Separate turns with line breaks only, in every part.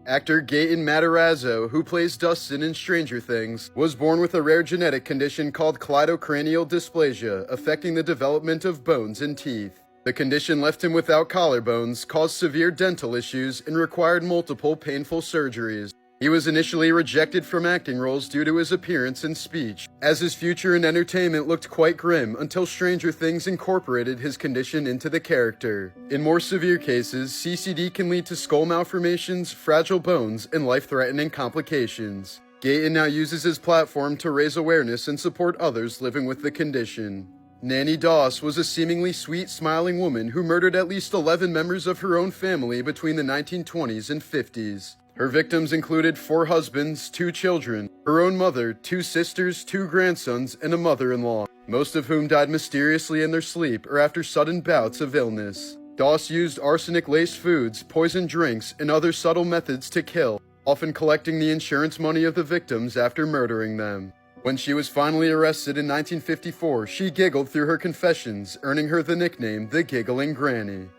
Actor Gaten Matarazzo, who plays Dustin in Stranger Things, was born with a rare genetic condition called cleidocranial dysplasia, affecting the development of bones and teeth. The condition left him without collarbones, caused severe dental issues, and required multiple painful surgeries. He was initially rejected from acting roles due to his appearance and speech, as his future in entertainment looked quite grim until Stranger Things incorporated his condition into the character. In more severe cases, CCD can lead to skull malformations, fragile bones, and life-threatening complications. Gaten now uses his platform to raise awareness and support others living with the condition. Nanny Doss was a seemingly sweet, smiling woman who murdered at least 11 members of her own family between the 1920s and 50s. Her victims included 4 husbands, 2 children, her own mother, 2 sisters, 2 grandsons, and a mother-in-law, most of whom died mysteriously in their sleep or after sudden bouts of illness. Doss used arsenic-laced foods, poisoned drinks, and other subtle methods to kill, often collecting the insurance money of the victims after murdering them. When she was finally arrested in 1954, she giggled through her confessions, earning her the nickname the Giggling Granny.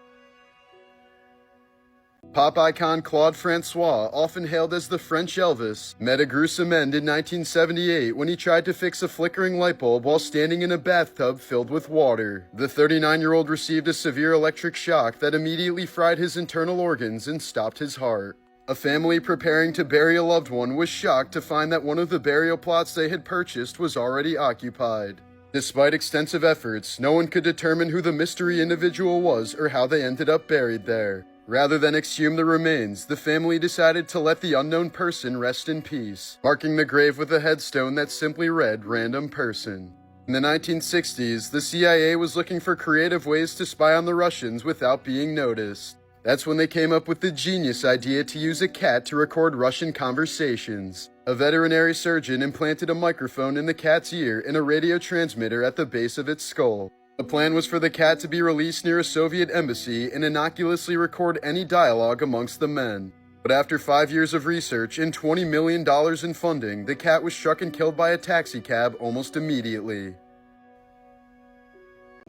Pop icon Claude Francois, often hailed as the French Elvis, met a gruesome end in 1978 when he tried to fix a flickering light bulb while standing in a bathtub filled with water. The 39-year-old received a severe electric shock that immediately fried his internal organs and stopped his heart. A family preparing to bury a loved one was shocked to find that one of the burial plots they had purchased was already occupied. Despite extensive efforts, no one could determine who the mystery individual was or how they ended up buried there. Rather than exhume the remains, the family decided to let the unknown person rest in peace, marking the grave with a headstone that simply read, "Random Person." In the 1960s, the CIA was looking for creative ways to spy on the Russians without being noticed. That's when they came up with the genius idea to use a cat to record Russian conversations. A veterinary surgeon implanted a microphone in the cat's ear and a radio transmitter at the base of its skull. The plan was for the cat to be released near a Soviet embassy and innocuously record any dialogue amongst the men. But after 5 years of research and $20 million in funding, the cat was struck and killed by a taxicab almost immediately.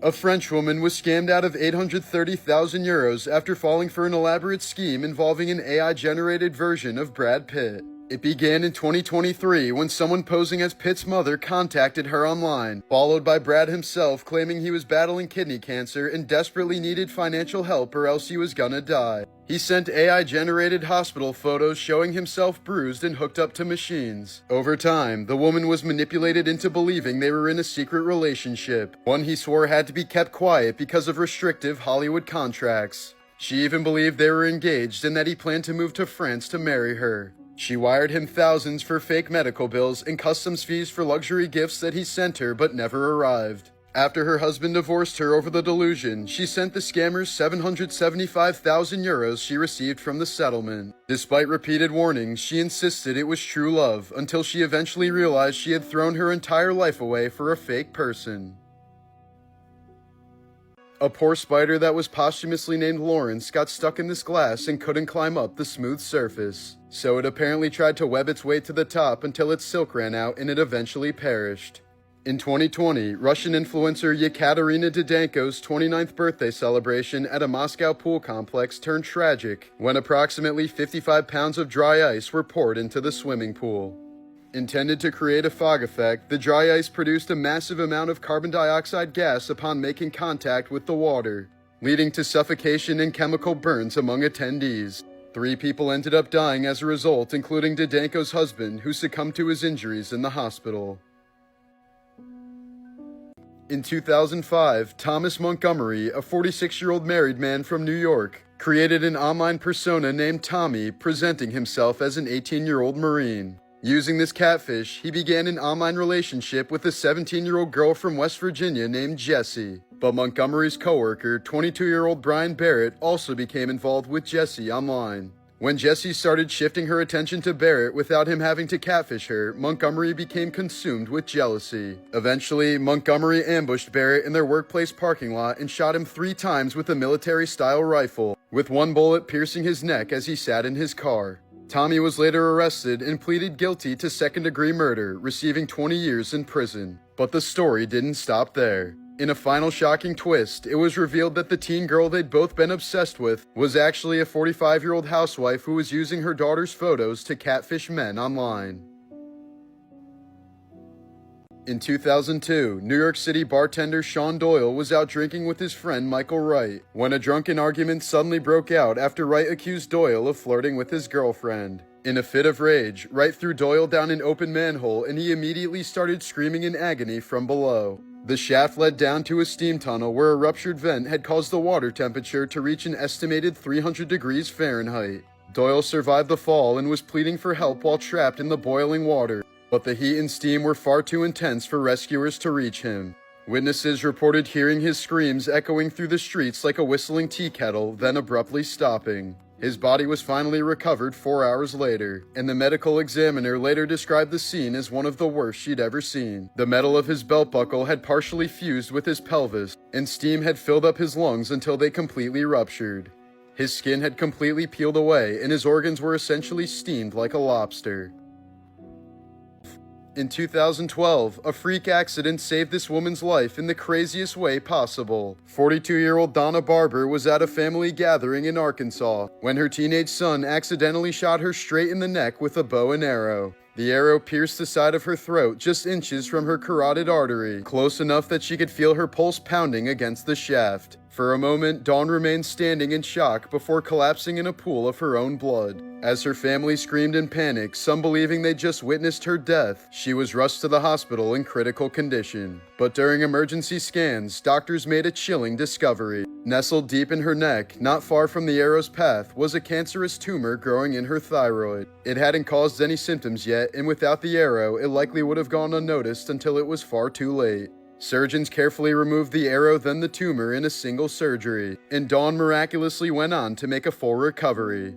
A French woman was scammed out of 830,000 euros after falling for an elaborate scheme involving an AI-generated version of Brad Pitt. It began in 2023 when someone posing as Pitt's mother contacted her online, followed by Brad himself claiming he was battling kidney cancer and desperately needed financial help or else he was gonna die. He sent AI-generated hospital photos showing himself bruised and hooked up to machines. Over time, the woman was manipulated into believing they were in a secret relationship, one he swore had to be kept quiet because of restrictive Hollywood contracts. She even believed they were engaged and that he planned to move to France to marry her. She wired him thousands for fake medical bills and customs fees for luxury gifts that he sent her but never arrived. After her husband divorced her over the delusion, she sent the scammers 775,000 euros she received from the settlement. Despite repeated warnings, she insisted it was true love until she eventually realized she had thrown her entire life away for a fake person. A poor spider that was posthumously named Lawrence got stuck in this glass and couldn't climb up the smooth surface. So it apparently tried to web its way to the top until its silk ran out and it eventually perished. In 2020, Russian influencer Yekaterina Didenko's 29th birthday celebration at a Moscow pool complex turned tragic when approximately 55 pounds of dry ice were poured into the swimming pool. Intended to create a fog effect, the dry ice produced a massive amount of carbon dioxide gas upon making contact with the water, leading to suffocation and chemical burns among attendees. 3 people ended up dying as a result, including Didenko's husband, who succumbed to his injuries in the hospital. In 2005, Thomas Montgomery, a 46-year-old married man from New York, created an online persona named Tommy, presenting himself as an 18-year-old Marine. Using this catfish, he began an online relationship with a 17-year-old girl from West Virginia named Jessie. But Montgomery's coworker, 22-year-old Brian Barrett, also became involved with Jessie online. When Jessie started shifting her attention to Barrett without him having to catfish her, Montgomery became consumed with jealousy. Eventually, Montgomery ambushed Barrett in their workplace parking lot and shot him 3 times with a military-style rifle, with 1 bullet piercing his neck as he sat in his car. Tommy was later arrested and pleaded guilty to second-degree murder, receiving 20 years in prison. But the story didn't stop there. In a final shocking twist, it was revealed that the teen girl they'd both been obsessed with was actually a 45-year-old housewife who was using her daughter's photos to catfish men online. In 2002, New York City bartender Sean Doyle was out drinking with his friend Michael Wright when a drunken argument suddenly broke out after Wright accused Doyle of flirting with his girlfriend. In a fit of rage, Wright threw Doyle down an open manhole and he immediately started screaming in agony from below. The shaft led down to a steam tunnel where a ruptured vent had caused the water temperature to reach an estimated 300 degrees Fahrenheit. Doyle survived the fall and was pleading for help while trapped in the boiling water, but the heat and steam were far too intense for rescuers to reach him. Witnesses reported hearing his screams echoing through the streets like a whistling tea kettle, then abruptly stopping. His body was finally recovered 4 hours later, and the medical examiner later described the scene as one of the worst she'd ever seen. The metal of his belt buckle had partially fused with his pelvis, and steam had filled up his lungs until they completely ruptured. His skin had completely peeled away, and his organs were essentially steamed like a lobster. In 2012, a freak accident saved this woman's life in the craziest way possible. 42-year-old Donna Barber was at a family gathering in Arkansas when her teenage son accidentally shot her straight in the neck with a bow and arrow. The arrow pierced the side of her throat just inches from her carotid artery, close enough that she could feel her pulse pounding against the shaft. For a moment, Dawn remained standing in shock before collapsing in a pool of her own blood. As her family screamed in panic, some believing they'd just witnessed her death, she was rushed to the hospital in critical condition. But during emergency scans, doctors made a chilling discovery. Nestled deep in her neck, not far from the arrow's path, was a cancerous tumor growing in her thyroid. It hadn't caused any symptoms yet, and without the arrow, it likely would have gone unnoticed until it was far too late. Surgeons carefully removed the arrow then the tumor in a single surgery, and Dawn miraculously went on to make a full recovery.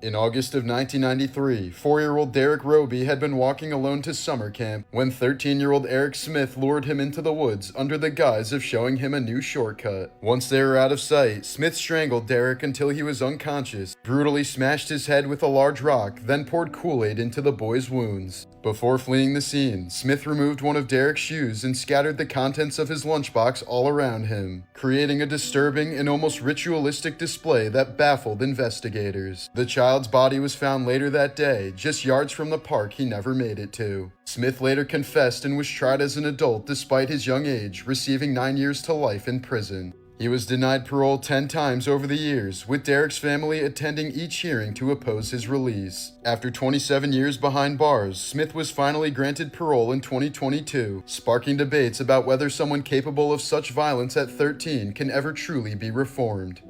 In August of 1993, 4-year-old Derek Roby had been walking alone to summer camp when 13-year-old Eric Smith lured him into the woods under the guise of showing him a new shortcut. Once they were out of sight, Smith strangled Derek until he was unconscious, brutally smashed his head with a large rock, then poured Kool-Aid into the boy's wounds. Before fleeing the scene, Smith removed one of Derek's shoes and scattered the contents of his lunchbox all around him, creating a disturbing and almost ritualistic display that baffled investigators. The child's body was found later that day, just yards from the park he never made it to. Smith later confessed and was tried as an adult despite his young age, receiving 9 years to life in prison. He was denied parole 10 times over the years, with Derek's family attending each hearing to oppose his release. After 27 years behind bars, Smith was finally granted parole in 2022, sparking debates about whether someone capable of such violence at 13 can ever truly be reformed.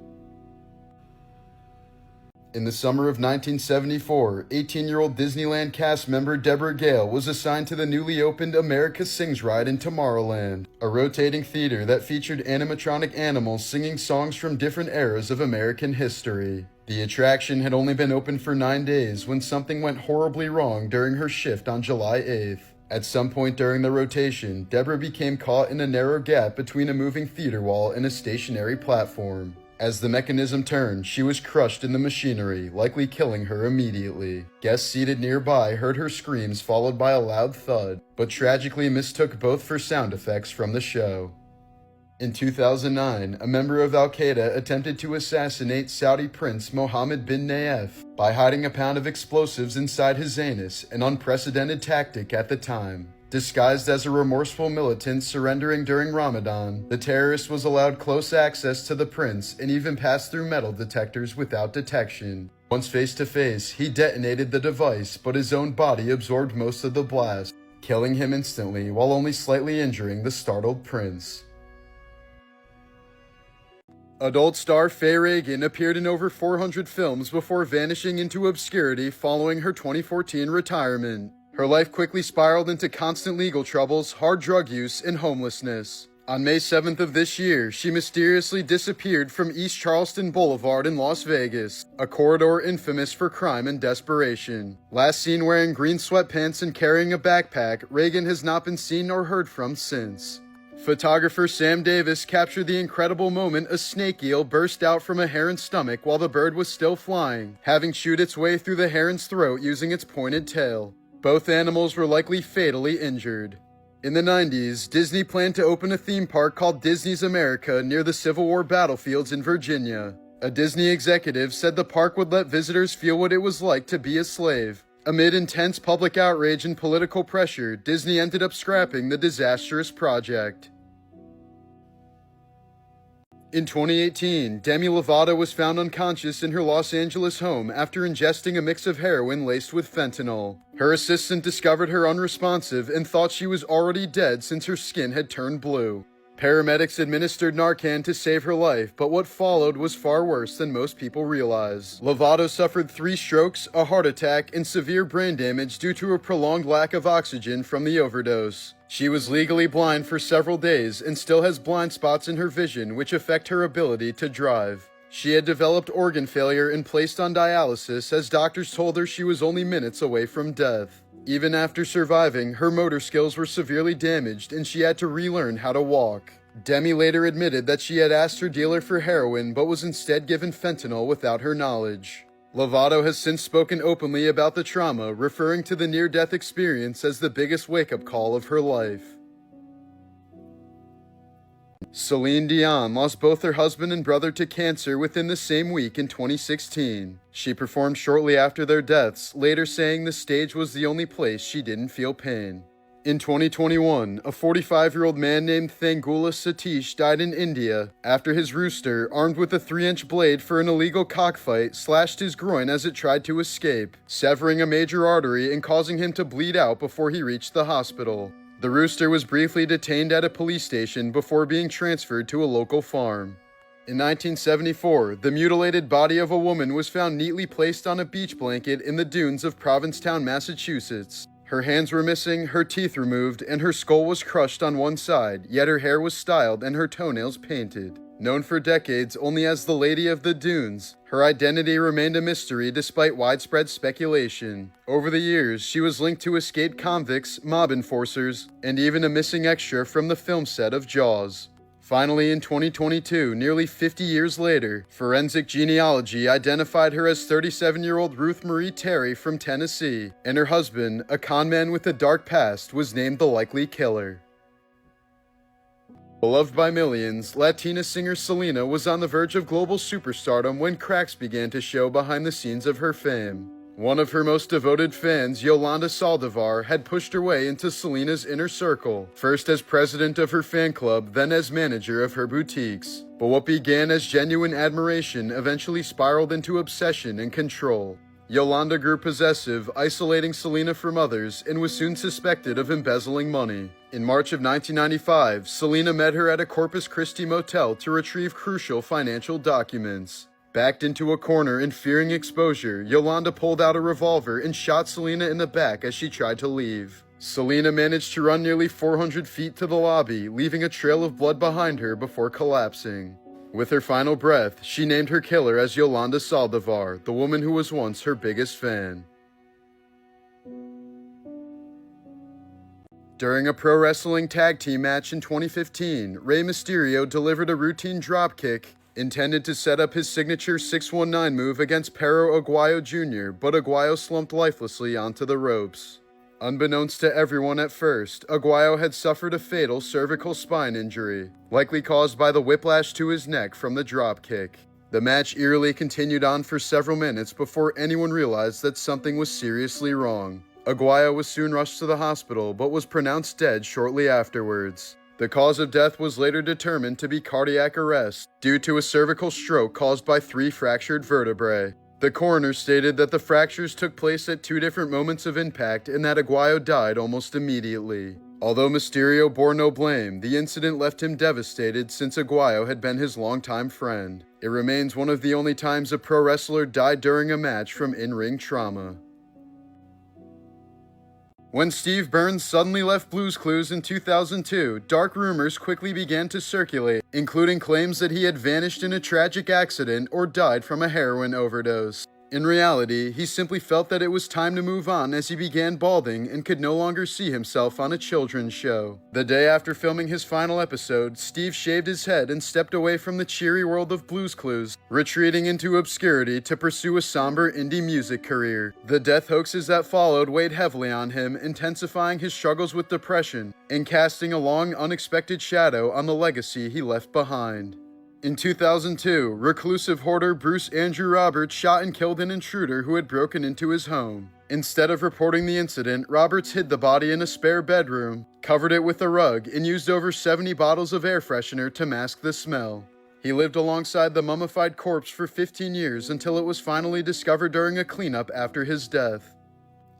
In the summer of 1974, 18-year-old Disneyland cast member Deborah Gale was assigned to the newly opened America Sings ride in Tomorrowland, a rotating theater that featured animatronic animals singing songs from different eras of American history. The attraction had only been open for 9 days when something went horribly wrong during her shift on July 8th. At some point during the rotation, Deborah became caught in a narrow gap between a moving theater wall and a stationary platform. As the mechanism turned, she was crushed in the machinery, likely killing her immediately. Guests seated nearby heard her screams followed by a loud thud, but tragically mistook both for sound effects from the show. In 2009, a member of Al-Qaeda attempted to assassinate Saudi Prince Mohammed bin Nayef by hiding a pound of explosives inside his anus, an unprecedented tactic at the time. Disguised as a remorseful militant surrendering during Ramadan, the terrorist was allowed close access to the prince and even passed through metal detectors without detection. Once face to face, he detonated the device, but his own body absorbed most of the blast, killing him instantly while only slightly injuring the startled prince. Adult star Faye Reagan appeared in over 400 films before vanishing into obscurity following her 2014 retirement. Her life quickly spiraled into constant legal troubles, hard drug use, and homelessness. On May 7th of this year, she mysteriously disappeared from East Charleston Boulevard in Las Vegas, a corridor infamous for crime and desperation. Last seen wearing green sweatpants and carrying a backpack, Reagan has not been seen or heard from since. Photographer Sam Davis captured the incredible moment a snake eel burst out from a heron's stomach while the bird was still flying, having chewed its way through the heron's throat using its pointed tail. Both animals were likely fatally injured. In the 90s, Disney planned to open a theme park called Disney's America near the Civil War battlefields in Virginia. A Disney executive said the park would let visitors feel what it was like to be a slave. Amid intense public outrage and political pressure, Disney ended up scrapping the disastrous project. In 2018, Demi Lovato was found unconscious in her Los Angeles home after ingesting a mix of heroin laced with fentanyl. Her assistant discovered her unresponsive and thought she was already dead since her skin had turned blue. Paramedics administered Narcan to save her life, but what followed was far worse than most people realize. Lovato suffered 3 strokes, a heart attack, and severe brain damage due to a prolonged lack of oxygen from the overdose. She was legally blind for several days and still has blind spots in her vision which affect her ability to drive. She had developed organ failure and placed on dialysis as doctors told her she was only minutes away from death. Even after surviving, her motor skills were severely damaged and she had to relearn how to walk. Demi later admitted that she had asked her dealer for heroin but was instead given fentanyl without her knowledge. Lovato has since spoken openly about the trauma, referring to the near-death experience as the biggest wake-up call of her life. Celine Dion lost both her husband and brother to cancer within the same week in 2016. She performed shortly after their deaths, later saying the stage was the only place she didn't feel pain. In 2021, a 45-year-old man named Thangula Satish died in India after his rooster, armed with a 3-inch blade for an illegal cockfight, slashed his groin as it tried to escape, severing a major artery and causing him to bleed out before he reached the hospital. The rooster was briefly detained at a police station before being transferred to a local farm. In 1974, the mutilated body of a woman was found neatly placed on a beach blanket in the dunes of Provincetown, Massachusetts. Her hands were missing, her teeth removed, and her skull was crushed on one side, yet her hair was styled and her toenails painted. Known for decades only as the Lady of the Dunes, her identity remained a mystery despite widespread speculation. Over the years, she was linked to escaped convicts, mob enforcers, and even a missing extra from the film set of Jaws. Finally, in 2022, nearly 50 years later, forensic genealogy identified her as 37-year-old Ruth Marie Terry from Tennessee, and her husband, a conman with a dark past, was named the likely killer. Beloved by millions, Latina singer Selena was on the verge of global superstardom when cracks began to show behind the scenes of her fame. One of her most devoted fans, Yolanda Saldivar, had pushed her way into Selena's inner circle, first as president of her fan club, then as manager of her boutiques. But what began as genuine admiration eventually spiraled into obsession and control. Yolanda grew possessive, isolating Selena from others, and was soon suspected of embezzling money. In March of 1995, Selena met her at a Corpus Christi motel to retrieve crucial financial documents. Backed into a corner and fearing exposure, Yolanda pulled out a revolver and shot Selena in the back as she tried to leave. Selena managed to run nearly 400 feet to the lobby, leaving a trail of blood behind her before collapsing. With her final breath, she named her killer as Yolanda Saldivar, the woman who was once her biggest fan. During a pro wrestling tag team match in 2015, Rey Mysterio delivered a routine dropkick intended to set up his signature 619 move against Perro Aguayo Jr., but Aguayo slumped lifelessly onto the ropes. Unbeknownst to everyone at first, Aguayo had suffered a fatal cervical spine injury, likely caused by the whiplash to his neck from the dropkick. The match eerily continued on for several minutes before anyone realized that something was seriously wrong. Aguayo was soon rushed to the hospital, but was pronounced dead shortly afterwards. The cause of death was later determined to be cardiac arrest, due to a cervical stroke caused by 3 fractured vertebrae. The coroner stated that the fractures took place at 2 different moments of impact and that Aguayo died almost immediately. Although Mysterio bore no blame, the incident left him devastated since Aguayo had been his longtime friend. It remains one of the only times a pro wrestler died during a match from in-ring trauma. When Steve Burns suddenly left Blue's Clues in 2002, dark rumors quickly began to circulate, including claims that he had vanished in a tragic accident or died from a heroin overdose. In reality, he simply felt that it was time to move on as he began balding and could no longer see himself on a children's show. The day after filming his final episode, Steve shaved his head and stepped away from the cheery world of Blue's Clues, retreating into obscurity to pursue a somber indie music career. The death hoaxes that followed weighed heavily on him, intensifying his struggles with depression and casting a long, unexpected shadow on the legacy he left behind. In 2002, reclusive hoarder Bruce Andrew Roberts shot and killed an intruder who had broken into his home. Instead of reporting the incident, Roberts hid the body in a spare bedroom, covered it with a rug, and used over 70 bottles of air freshener to mask the smell. He lived alongside the mummified corpse for 15 years until it was finally discovered during a cleanup after his death.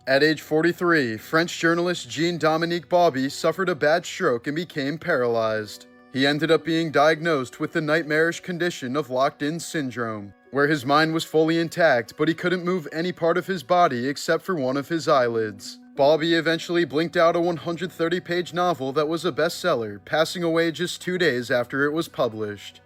At age 43, French journalist Jean-Dominique Bauby suffered a bad stroke and became paralyzed. He ended up being diagnosed with the nightmarish condition of locked-in syndrome, where his mind was fully intact, but he couldn't move any part of his body except for one of his eyelids. Bauby eventually blinked out a 130-page novel that was a bestseller, passing away just 2 days after it was published.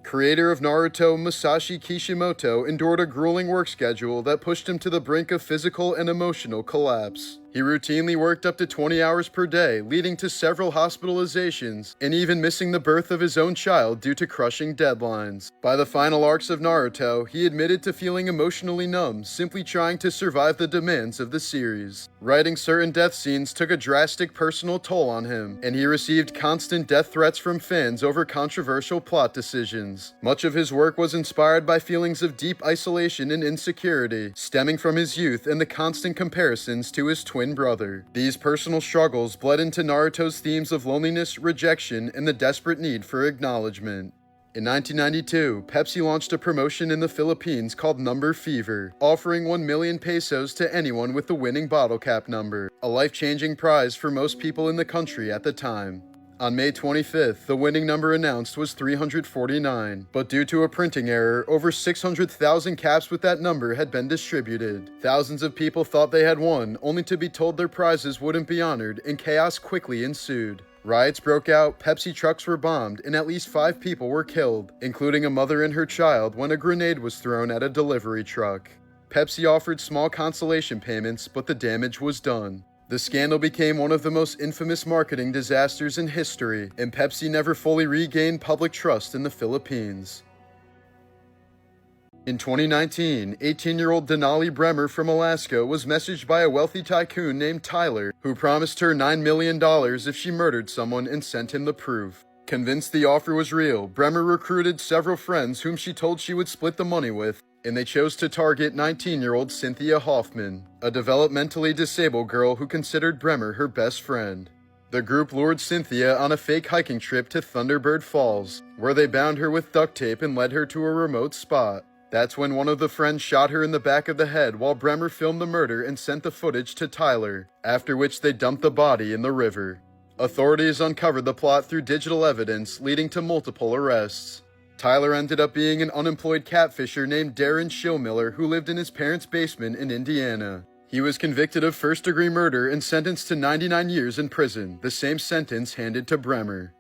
Creator of Naruto Masashi Kishimoto endured a grueling work schedule that pushed him to the brink of physical and emotional collapse. He routinely worked up to 20 hours per day, leading to several hospitalizations, and even missing the birth of his own child due to crushing deadlines. By the final arcs of Naruto, he admitted to feeling emotionally numb, simply trying to survive the demands of the series. Writing certain death scenes took a drastic personal toll on him, and he received constant death threats from fans over controversial plot decisions. Much of his work was inspired by feelings of deep isolation and insecurity, stemming from his youth and the constant comparisons to his twin brother. These personal struggles bled into Naruto's themes of loneliness, rejection, and the desperate need for acknowledgement. In 1992, Pepsi launched a promotion in the Philippines called Number Fever, offering 1 million pesos to anyone with the winning bottle cap number, a life-changing prize for most people in the country at the time. On May 25th, the winning number announced was 349, but due to a printing error, over 600,000 caps with that number had been distributed. Thousands of people thought they had won, only to be told their prizes wouldn't be honored, and chaos quickly ensued. Riots broke out, Pepsi trucks were bombed, and at least 5 people were killed, including a mother and her child when a grenade was thrown at a delivery truck. Pepsi offered small consolation payments, but the damage was done. The scandal became one of the most infamous marketing disasters in history, and Pepsi never fully regained public trust in the Philippines. In 2019, 18-year-old Denali Bremer from Alaska was messaged by a wealthy tycoon named Tyler, who promised her $9 million if she murdered someone and sent him the proof. Convinced the offer was real, Bremer recruited several friends whom she told she would split the money with, and they chose to target 19-year-old Cynthia Hoffman, a developmentally disabled girl who considered Bremer her best friend. The group lured Cynthia on a fake hiking trip to Thunderbird Falls, where they bound her with duct tape and led her to a remote spot. That's when one of the friends shot her in the back of the head while Bremer filmed the murder and sent the footage to Tyler, after which they dumped the body in the river. Authorities uncovered the plot through digital evidence, leading to multiple arrests. Tyler ended up being an unemployed catfisher named Darren Schillmiller who lived in his parents' basement in Indiana. He was convicted of first-degree murder and sentenced to 99 years in prison, the same sentence handed to Bremer.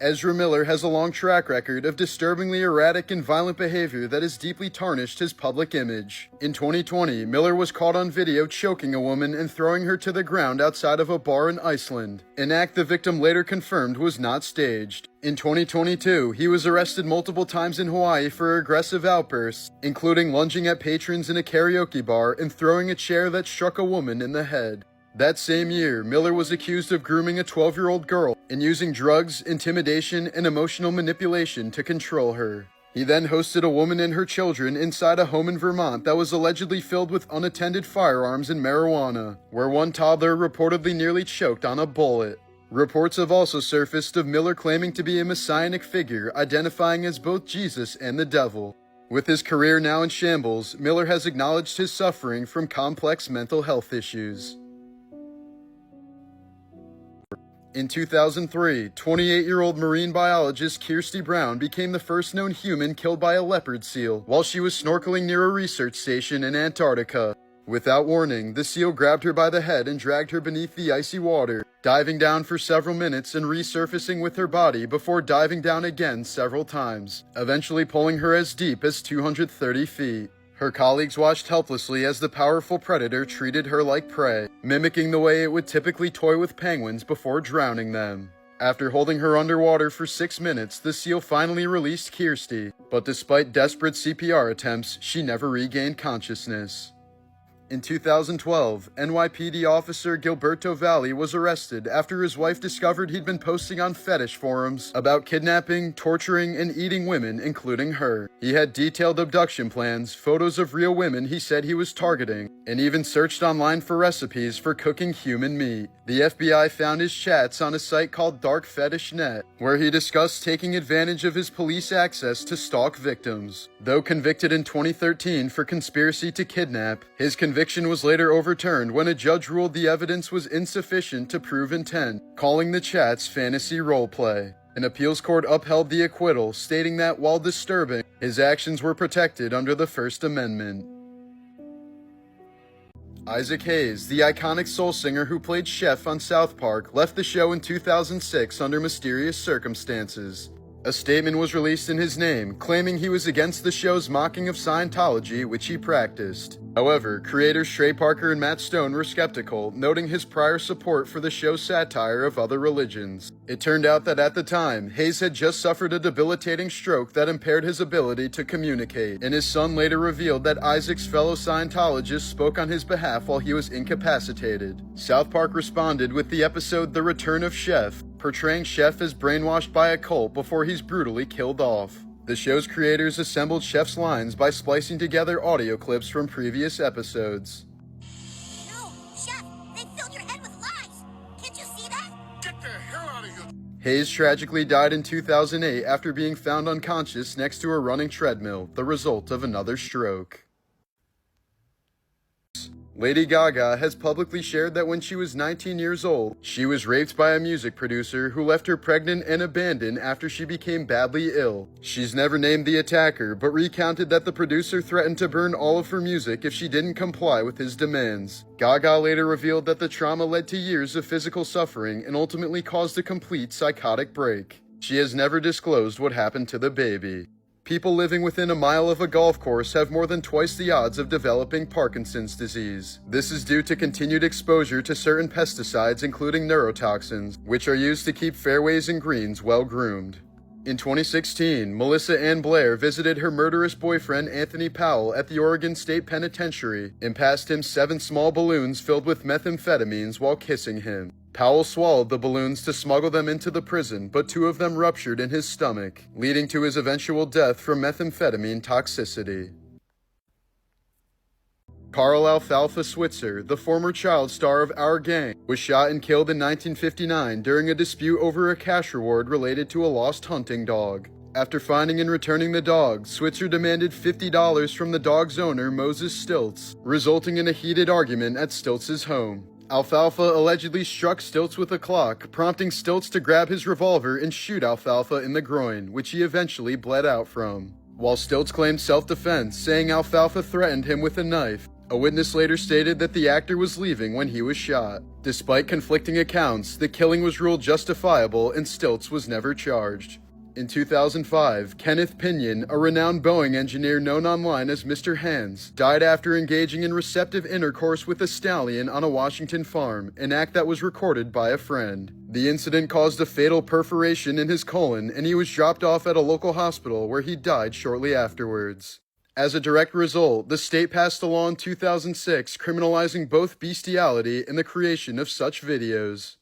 Ezra Miller has a long track record of disturbingly erratic and violent behavior that has deeply tarnished his public image. In 2020, Miller was caught on video choking a woman and throwing her to the ground outside of a bar in Iceland, an act the victim later confirmed was not staged. In 2022, he was arrested multiple times in Hawaii for aggressive outbursts, including lunging at patrons in a karaoke bar and throwing a chair that struck a woman in the head. That same year, Miller was accused of grooming a 12-year-old girl and using drugs, intimidation, and emotional manipulation to control her. He then hosted a woman and her children inside a home in Vermont that was allegedly filled with unattended firearms and marijuana, where one toddler reportedly nearly choked on a bullet. Reports have also surfaced of Miller claiming to be a messianic figure, identifying as both Jesus and the devil. With his career now in shambles, Miller has acknowledged his suffering from complex mental health issues. In 2003, 28-year-old marine biologist Kirsty Brown became the first known human killed by a leopard seal while she was snorkeling near a research station in Antarctica. Without warning, the seal grabbed her by the head and dragged her beneath the icy water, diving down for several minutes and resurfacing with her body before diving down again several times, eventually pulling her as deep as 230 feet. Her colleagues watched helplessly as the powerful predator treated her like prey, mimicking the way it would typically toy with penguins before drowning them. After holding her underwater for 6 minutes, the seal finally released Kirsty, but despite desperate CPR attempts, she never regained consciousness. In 2012, NYPD officer Gilberto Valli was arrested after his wife discovered he'd been posting on fetish forums about kidnapping, torturing, and eating women, including her. He had detailed abduction plans, photos of real women he said he was targeting, and even searched online for recipes for cooking human meat. The FBI found his chats on a site called Dark Fetish Net, where he discussed taking advantage of his police access to stalk victims. Though convicted in 2013 for conspiracy to kidnap, his conviction was later overturned when a judge ruled the evidence was insufficient to prove intent, calling the chats fantasy roleplay. An appeals court upheld the acquittal, stating that while disturbing, his actions were protected under the First Amendment. Isaac Hayes, the iconic soul singer who played Chef on South Park, left the show in 2006 under mysterious circumstances. A statement was released in his name, claiming he was against the show's mocking of Scientology, which he practiced. However, creators Trey Parker and Matt Stone were skeptical, noting his prior support for the show's satire of other religions. It turned out that at the time, Hayes had just suffered a debilitating stroke that impaired his ability to communicate, and his son later revealed that Isaac's fellow Scientologists spoke on his behalf while he was incapacitated. South Park responded with the episode The Return of Chef, portraying Chef as brainwashed by a cult before he's brutally killed off. The show's creators assembled Chef's lines by splicing together audio clips from previous episodes.
No, Chef, they filled your head with lies. Can't you see that?
Get the hell out of here!
Hayes tragically died in 2008 after being found unconscious next to a running treadmill, the result of another stroke. Lady Gaga has publicly shared that when she was 19 years old, she was raped by a music producer who left her pregnant and abandoned after she became badly ill. She's never named the attacker, but recounted that the producer threatened to burn all of her music if she didn't comply with his demands. Gaga later revealed that the trauma led to years of physical suffering and ultimately caused a complete psychotic break. She has never disclosed what happened to the baby. People living within a mile of a golf course have more than twice the odds of developing Parkinson's disease. This is due to continued exposure to certain pesticides, including neurotoxins, which are used to keep fairways and greens well groomed. In 2016, Melissa Ann Blair visited her murderous boyfriend Anthony Powell at the Oregon State Penitentiary and passed him 7 small balloons filled with methamphetamines while kissing him. Powell swallowed the balloons to smuggle them into the prison, but 2 of them ruptured in his stomach, leading to his eventual death from methamphetamine toxicity. Carl Alfalfa Switzer, the former child star of Our Gang, was shot and killed in 1959 during a dispute over a cash reward related to a lost hunting dog. After finding and returning the dog, Switzer demanded $50 from the dog's owner, Moses Stiltz, resulting in a heated argument at Stiltz's home. Alfalfa allegedly struck Stiltz with a clock, prompting Stiltz to grab his revolver and shoot Alfalfa in the groin, which he eventually bled out from. While Stiltz claimed self-defense, saying Alfalfa threatened him with a knife, a witness later stated that the actor was leaving when he was shot. Despite conflicting accounts, the killing was ruled justifiable and Stiltz was never charged. In 2005, Kenneth Pinion, a renowned Boeing engineer known online as Mr. Hands, died after engaging in receptive intercourse with a stallion on a Washington farm, an act that was recorded by a friend. The incident caused a fatal perforation in his colon, and he was dropped off at a local hospital where he died shortly afterwards. As a direct result, the state passed a law in 2006 criminalizing both bestiality and the creation of such videos.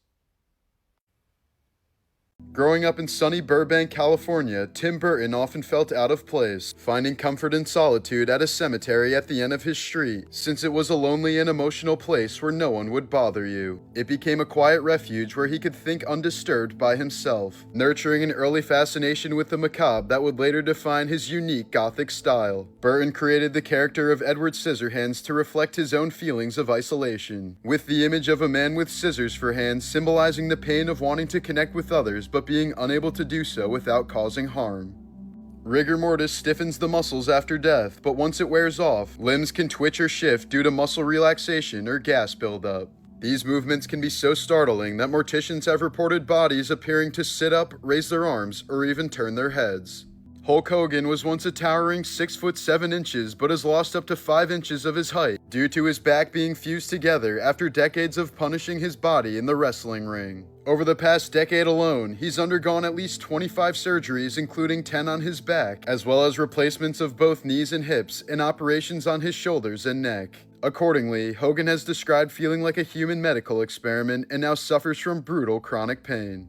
Growing up in sunny Burbank, California, Tim Burton often felt out of place, finding comfort and solitude at a cemetery at the end of his street, since it was a lonely and emotional place where no one would bother you. It became a quiet refuge where he could think undisturbed by himself, nurturing an early fascination with the macabre that would later define his unique Gothic style. Burton created the character of Edward Scissorhands to reflect his own feelings of isolation, with the image of a man with scissors for hands symbolizing the pain of wanting to connect with others but being unable to do so without causing harm. Rigor mortis stiffens the muscles after death, but once it wears off, limbs can twitch or shift due to muscle relaxation or gas buildup. These movements can be so startling that morticians have reported bodies appearing to sit up, raise their arms, or even turn their heads. Hulk Hogan was once a towering 6 foot 7 inches, but has lost up to 5 inches of his height due to his back being fused together after decades of punishing his body in the wrestling ring. Over the past decade alone, he's undergone at least 25 surgeries, including 10 on his back, as well as replacements of both knees and hips and operations on his shoulders and neck. Accordingly, Hogan has described feeling like a human medical experiment and now suffers from brutal chronic pain.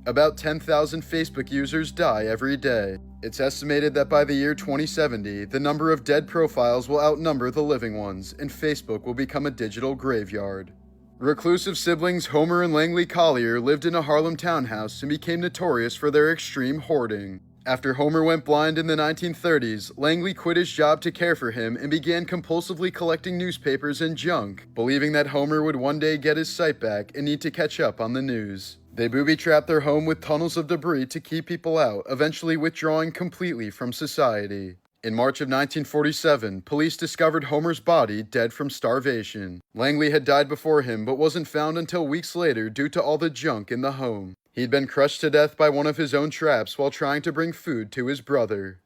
About 10,000 Facebook users die every day. It's estimated that by the year 2070, the number of dead profiles will outnumber the living ones, and Facebook will become a digital graveyard. Reclusive siblings Homer and Langley Collier lived in a Harlem townhouse and became notorious for their extreme hoarding. After Homer went blind in the 1930s, Langley quit his job to care for him and began compulsively collecting newspapers and junk, believing that Homer would one day get his sight back and need to catch up on the news. They booby-trapped their home with tunnels of debris to keep people out, eventually withdrawing completely from society. In March of 1947, police discovered Homer's body dead from starvation. Langley had died before him, but wasn't found until weeks later due to all the junk in the home. He'd been crushed to death by one of his own traps while trying to bring food to his brother.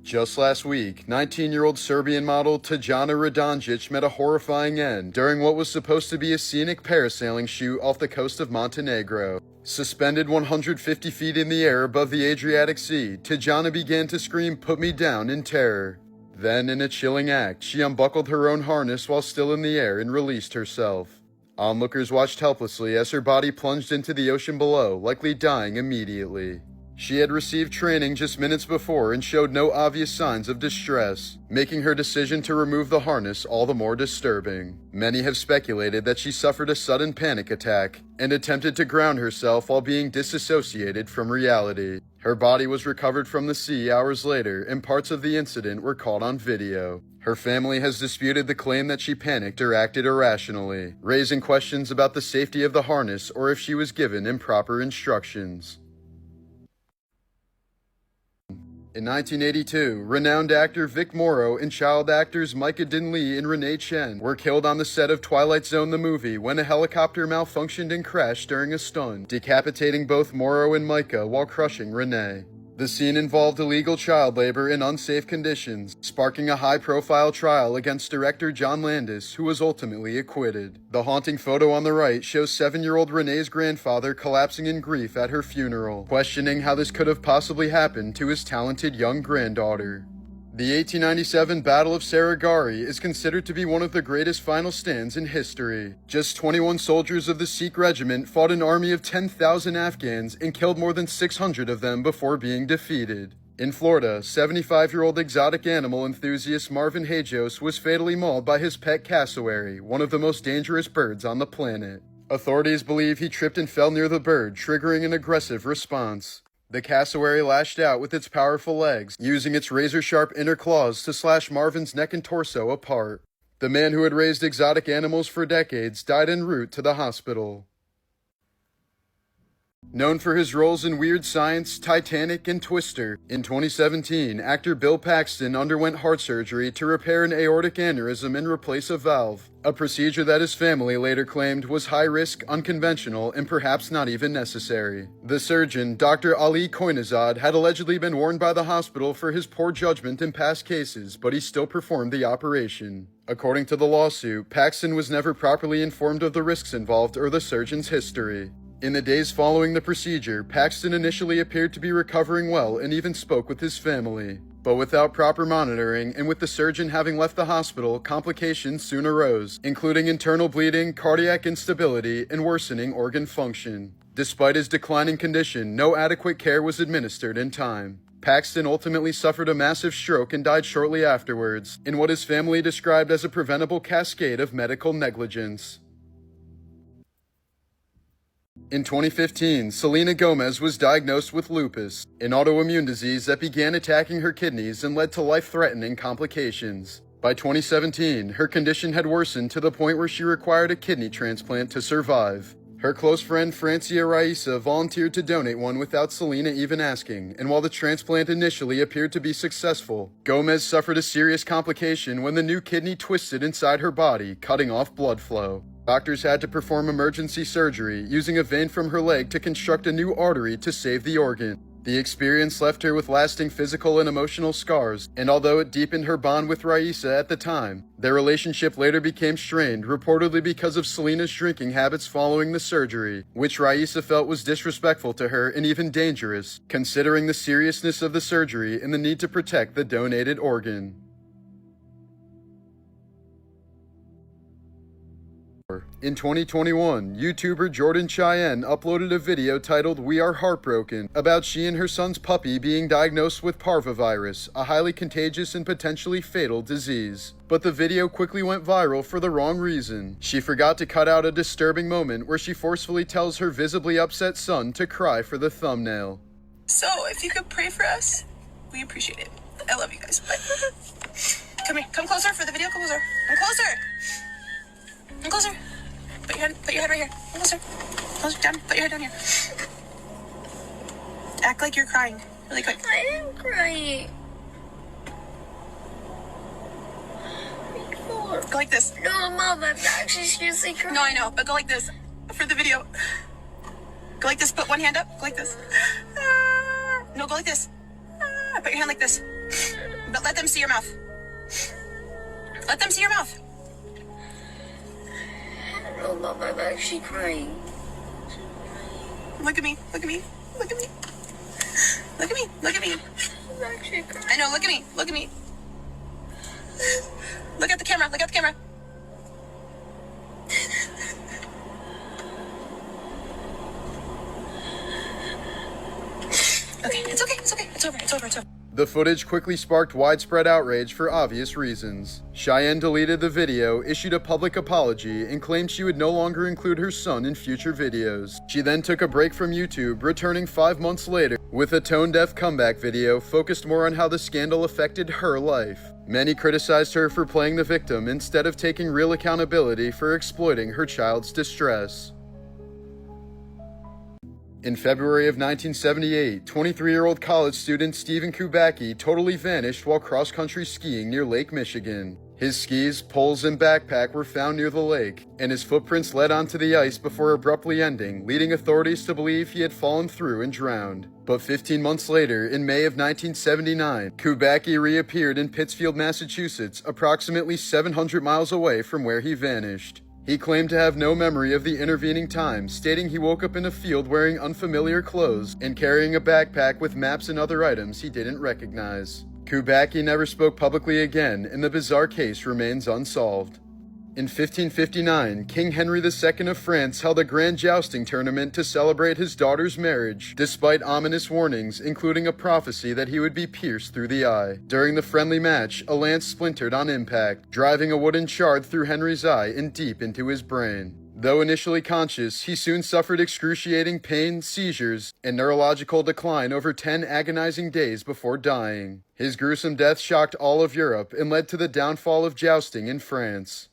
Just last week, 19-year-old Serbian model Tajana Radonjic met a horrifying end during what was supposed to be a scenic parasailing shoot off the coast of Montenegro. Suspended 150 feet in the air above the Adriatic Sea, Tajana began to scream, "Put me down," in terror. Then, in a chilling act, she unbuckled her own harness while still in the air and released herself. Onlookers watched helplessly as her body plunged into the ocean below, likely dying immediately. She had received training just minutes before and showed no obvious signs of distress, making her decision to remove the harness all the more disturbing. Many have speculated that she suffered a sudden panic attack and attempted to ground herself while being disassociated from reality. Her body was recovered from the sea hours later, and parts of the incident were caught on video. Her family has disputed the claim that she panicked or acted irrationally, raising questions about the safety of the harness or if she was given improper instructions. In 1982, renowned actor Vic Morrow and child actors Micah Dinley and Renee Chen were killed on the set of Twilight Zone the movie when a helicopter malfunctioned and crashed during a stunt, decapitating both Morrow and Micah while crushing Renee. The scene involved illegal child labor in unsafe conditions, sparking a high-profile trial against director John Landis, who was ultimately acquitted. The haunting photo on the right shows 7-year-old Renee's grandfather collapsing in grief at her funeral, questioning how this could have possibly happened to his talented young granddaughter. The 1897 Battle of Sarigari is considered to be one of the greatest final stands in history. Just 21 soldiers of the Sikh regiment fought an army of 10,000 Afghans and killed more than 600 of them before being defeated. In Florida, 75-year-old exotic animal enthusiast Marvin Hajos was fatally mauled by his pet cassowary, one of the most dangerous birds on the planet. Authorities believe he tripped and fell near the bird, triggering an aggressive response. The cassowary lashed out with its powerful legs, using its razor-sharp inner claws to slash Marvin's neck and torso apart. The man who had raised exotic animals for decades died en route to the hospital. Known for his roles in Weird Science, Titanic, and Twister, in 2017, actor Bill Paxton underwent heart surgery to repair an aortic aneurysm and replace a valve, a procedure that his family later claimed was high-risk, unconventional, and perhaps not even necessary. The surgeon, Dr. Ali Koinazad, had allegedly been warned by the hospital for his poor judgment in past cases, but he still performed the operation. According to the lawsuit, Paxton was never properly informed of the risks involved or the surgeon's history. In the days following the procedure, Paxton initially appeared to be recovering well and even spoke with his family. But without proper monitoring, and with the surgeon having left the hospital, complications soon arose, including internal bleeding, cardiac instability, and worsening organ function. Despite his declining condition, no adequate care was administered in time. Paxton ultimately suffered a massive stroke and died shortly afterwards, in what his family described as a preventable cascade of medical negligence. In 2015, Selena Gomez was diagnosed with lupus, an autoimmune disease that began attacking her kidneys and led to life-threatening complications. By 2017, her condition had worsened to the point where she required a kidney transplant to survive. Her close friend Francia Raisa volunteered to donate one without Selena even asking, and while the transplant initially appeared to be successful, Gomez suffered a serious complication when the new kidney twisted inside her body, cutting off blood flow. Doctors had to perform emergency surgery, using a vein from her leg to construct a new artery to save the organ. The experience left her with lasting physical and emotional scars, and although it deepened her bond with Raisa at the time, their relationship later became strained, reportedly because of Selena's drinking habits following the surgery, which Raisa felt was disrespectful to her and even dangerous, considering the seriousness of the surgery and the need to protect the donated organ. In 2021, YouTuber Jordan Cheyenne uploaded a video titled "We Are Heartbroken" about she and her son's puppy being diagnosed with parvovirus, a highly contagious and potentially fatal disease. But the video quickly went viral for the wrong reason. She forgot to cut out a disturbing moment where she forcefully tells her visibly upset son to cry for the thumbnail.
So, if you could pray for us, we appreciate it. I love you guys. Bye. Come here. Come closer for the video. Come closer. Come closer. Come closer. Put your head right here. Come closer. Closer down. Put your head down here. Act like you're crying. Really quick.
I am crying. Before.
Go like this.
No, Mom, I'm actually seriously crying.
No, I know, but go like this for the video. Go like this. Put one hand up. Go like this. No, go like this. Put your hand like this. But let them see your mouth. Let them see your mouth.
No, Mom, I'm actually crying.
Look at me. Look at me. Look at me. Look at me. Look at me.
I'm actually crying.
I know. Look at me. Look at me. Look at the camera. Look at the camera. Okay. It's okay. It's okay. It's over. It's over. It's over.
The footage quickly sparked widespread outrage for obvious reasons. Cheyenne deleted the video, issued a public apology, and claimed she would no longer include her son in future videos. She then took a break from YouTube, returning 5 months later with a tone-deaf comeback video focused more on how the scandal affected her life. Many criticized her for playing the victim instead of taking real accountability for exploiting her child's distress. In February of 1978, 23-year-old college student Stephen Kubacki totally vanished while cross-country skiing near Lake Michigan. His skis, poles, and backpack were found near the lake, and his footprints led onto the ice before abruptly ending, leading authorities to believe he had fallen through and drowned. But 15 months later, in May of 1979, Kubacki reappeared in Pittsfield, Massachusetts, approximately 700 miles away from where he vanished. He claimed to have no memory of the intervening time, stating he woke up in a field wearing unfamiliar clothes and carrying a backpack with maps and other items he didn't recognize. Kubacki never spoke publicly again, and the bizarre case remains unsolved. In 1559, King Henry II of France held a grand jousting tournament to celebrate his daughter's marriage, despite ominous warnings, including a prophecy that he would be pierced through the eye. During the friendly match, a lance splintered on impact, driving a wooden shard through Henry's eye and deep into his brain. Though initially conscious, he soon suffered excruciating pain, seizures, and neurological decline over 10 agonizing days before dying. His gruesome death shocked all of Europe and led to the downfall of jousting in France.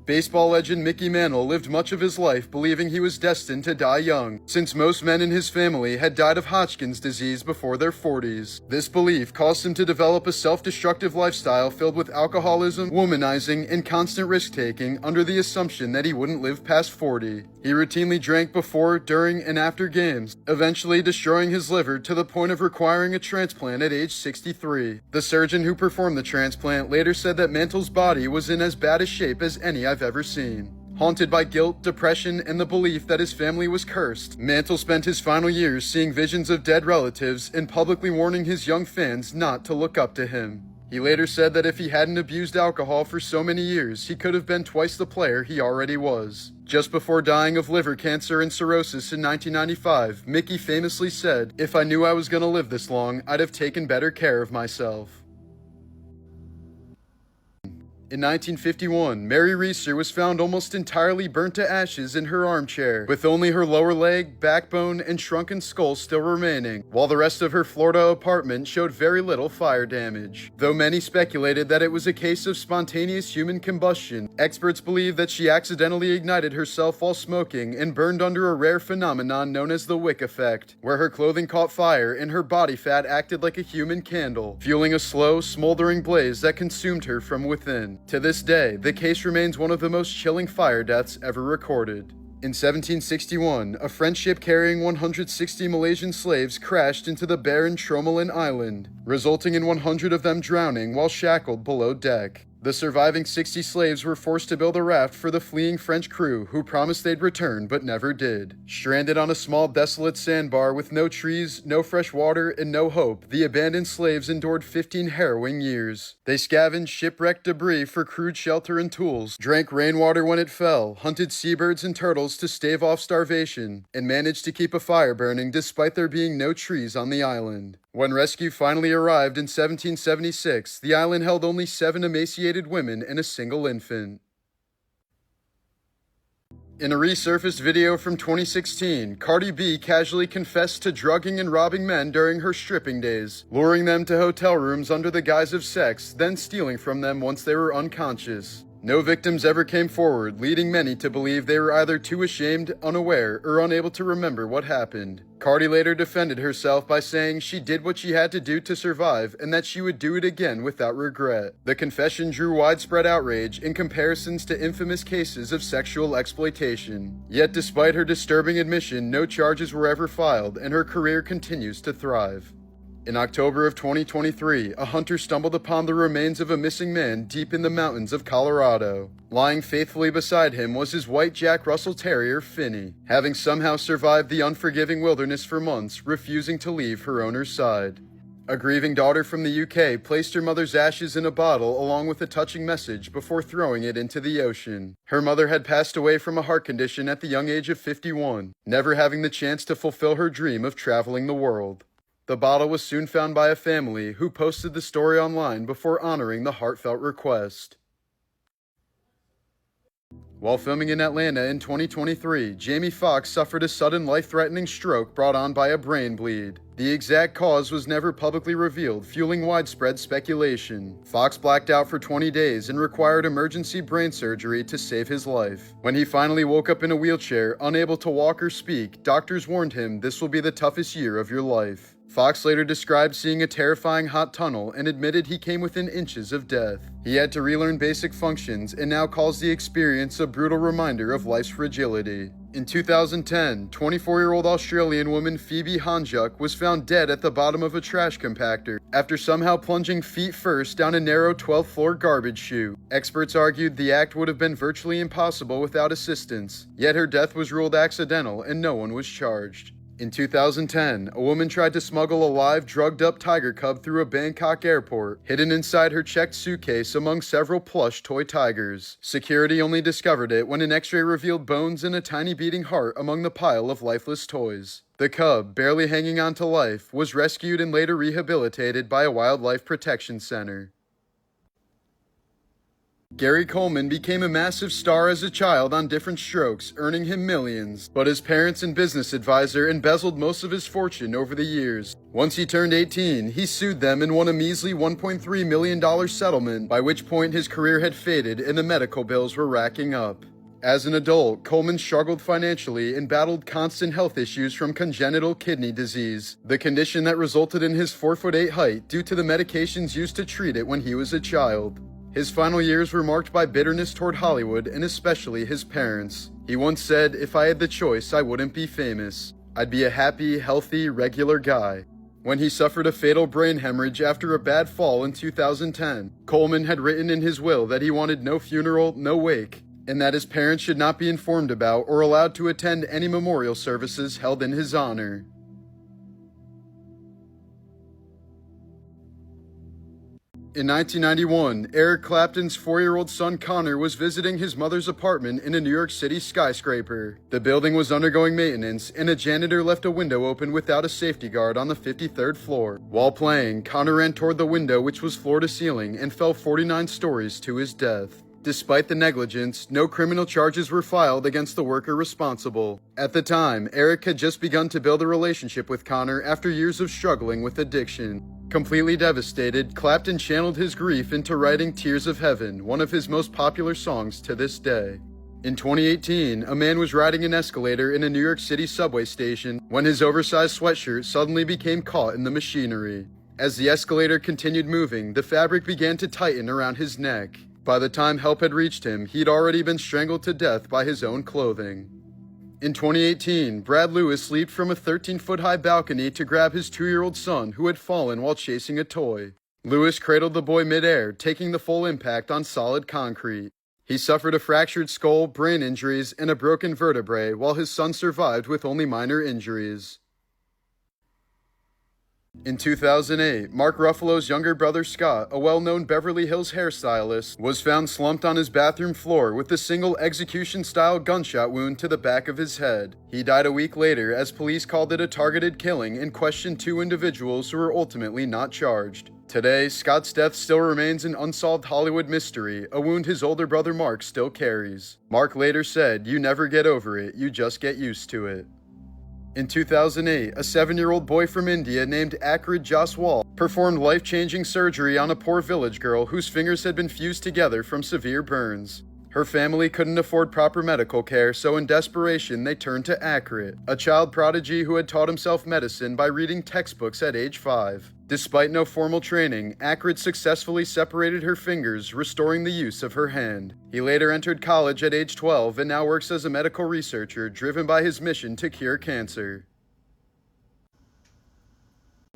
Baseball legend Mickey Mantle lived much of his life believing he was destined to die young, since most men in his family had died of Hodgkin's disease before their 40s. This belief caused him to develop a self-destructive lifestyle filled with alcoholism, womanizing, and constant risk-taking under the assumption that he wouldn't live past 40. He routinely drank before, during, and after games, eventually destroying his liver to the point of requiring a transplant at age 63. The surgeon who performed the transplant later said that Mantle's body was in as bad a shape as any I've ever seen. Haunted by guilt, depression, and the belief that his family was cursed, Mantle spent his final years seeing visions of dead relatives and publicly warning his young fans not to look up to him. He later said that if he hadn't abused alcohol for so many years, he could have been twice the player he already was. Just before dying of liver cancer and cirrhosis in 1995, Mickey famously said, "If I knew I was gonna live this long, I'd have taken better care of myself." In 1951, Mary Reeser was found almost entirely burnt to ashes in her armchair, with only her lower leg, backbone, and shrunken skull still remaining, while the rest of her Florida apartment showed very little fire damage. Though many speculated that it was a case of spontaneous human combustion, experts believe that she accidentally ignited herself while smoking and burned under a rare phenomenon known as the wick effect, where her clothing caught fire and her body fat acted like a human candle, fueling a slow, smoldering blaze that consumed her from within. To this day, the case remains one of the most chilling fire deaths ever recorded. In 1761, a French ship carrying 160 Malaysian slaves crashed into the barren Tromelin Island, resulting in 100 of them drowning while shackled below deck. The surviving 60 slaves were forced to build a raft for the fleeing French crew, who promised they'd return but never did. Stranded on a small desolate sandbar with no trees, no fresh water, and no hope, the abandoned slaves endured 15 harrowing years. They scavenged shipwrecked debris for crude shelter and tools, drank rainwater when it fell, hunted seabirds and turtles to stave off starvation, and managed to keep a fire burning despite there being no trees on the island. When rescue finally arrived in 1776, the island held only 7 emaciated women and a single infant. In a resurfaced video from 2016, Cardi B casually confessed to drugging and robbing men during her stripping days, luring them to hotel rooms under the guise of sex, then stealing from them once they were unconscious. No victims ever came forward, leading many to believe they were either too ashamed, unaware, or unable to remember what happened. Cardi later defended herself by saying she did what she had to do to survive and that she would do it again without regret. The confession drew widespread outrage in comparisons to infamous cases of sexual exploitation. Yet despite her disturbing admission, no charges were ever filed and her career continues to thrive. In October of 2023, a hunter stumbled upon the remains of a missing man deep in the mountains of Colorado. Lying faithfully beside him was his white Jack Russell Terrier, Finney, having somehow survived the unforgiving wilderness for months, refusing to leave her owner's side. A grieving daughter from the UK placed her mother's ashes in a bottle along with a touching message before throwing it into the ocean. Her mother had passed away from a heart condition at the young age of 51, never having the chance to fulfill her dream of traveling the world. The bottle was soon found by a family who posted the story online before honoring the heartfelt request. While filming in Atlanta in 2023, Jamie Foxx suffered a sudden life-threatening stroke brought on by a brain bleed. The exact cause was never publicly revealed, fueling widespread speculation. Foxx blacked out for 20 days and required emergency brain surgery to save his life. When he finally woke up in a wheelchair, unable to walk or speak, doctors warned him this will be the toughest year of your life. Foxx later described seeing a terrifying hot tunnel and admitted he came within inches of death. He had to relearn basic functions and now calls the experience a brutal reminder of life's fragility. In 2010, 24-year-old Australian woman Phoebe Hanjuk was found dead at the bottom of a trash compactor after somehow plunging feet first down a narrow 12th-floor garbage chute. Experts argued the act would have been virtually impossible without assistance, yet her death was ruled accidental and no one was charged. In 2010, a woman tried to smuggle a live, drugged-up tiger cub through a Bangkok airport, hidden inside her checked suitcase among several plush toy tigers. Security only discovered it when an x-ray revealed bones and a tiny beating heart among the pile of lifeless toys. The cub, barely hanging on to life, was rescued and later rehabilitated by a wildlife protection center. Gary Coleman became a massive star as a child on Different Strokes, earning him millions, but his parents and business advisor embezzled most of his fortune over the years. Once he turned 18, he sued them and won a measly $1.3 million settlement, by which point his career had faded and the medical bills were racking up. As an adult, Coleman struggled financially and battled constant health issues from congenital kidney disease, the condition that resulted in his 4'8" height due to the medications used to treat it when he was a child. His final years were marked by bitterness toward Hollywood and especially his parents. He once said, "If I had the choice, I wouldn't be famous. I'd be a happy, healthy, regular guy." When he suffered a fatal brain hemorrhage after a bad fall in 2010, Coleman had written in his will that he wanted no funeral, no wake, and that his parents should not be informed about or allowed to attend any memorial services held in his honor. In 1991, Eric Clapton's 4-year-old son Connor was visiting his mother's apartment in a New York City skyscraper. The building was undergoing maintenance, and a janitor left a window open without a safety guard on the 53rd floor. While playing, Connor ran toward the window, which was floor to ceiling, and fell 49 stories to his death. Despite the negligence, no criminal charges were filed against the worker responsible. At the time, Eric had just begun to build a relationship with Connor after years of struggling with addiction. Completely devastated, Clapton channeled his grief into writing Tears of Heaven, one of his most popular songs to this day. In 2018, a man was riding an escalator in a New York City subway station when his oversized sweatshirt suddenly became caught in the machinery. As the escalator continued moving, the fabric began to tighten around his neck. By the time help had reached him, he'd already been strangled to death by his own clothing. In 2018, Brad Lewis leaped from a 13-foot-high balcony to grab his 2-year-old son who had fallen while chasing a toy. Lewis cradled the boy midair, taking the full impact on solid concrete. He suffered a fractured skull, brain injuries, and a broken vertebrae, while his son survived with only minor injuries. In 2008, Mark Ruffalo's younger brother Scott, a well-known Beverly Hills hairstylist, was found slumped on his bathroom floor with a single execution-style gunshot wound to the back of his head. He died a week later as police called it a targeted killing and questioned 2 individuals who were ultimately not charged. Today, Scott's death still remains an unsolved Hollywood mystery, a wound his older brother Mark still carries. Mark later said, "You never get over it, you just get used to it." In 2008, a 7-year-old boy from India named Akrid Jaswal performed life-changing surgery on a poor village girl whose fingers had been fused together from severe burns. Her family couldn't afford proper medical care, so in desperation they turned to Akrid, a child prodigy who had taught himself medicine by reading textbooks at age 5. Despite no formal training, Akrid successfully separated her fingers, restoring the use of her hand. He later entered college at age 12 and now works as a medical researcher, driven by his mission to cure cancer.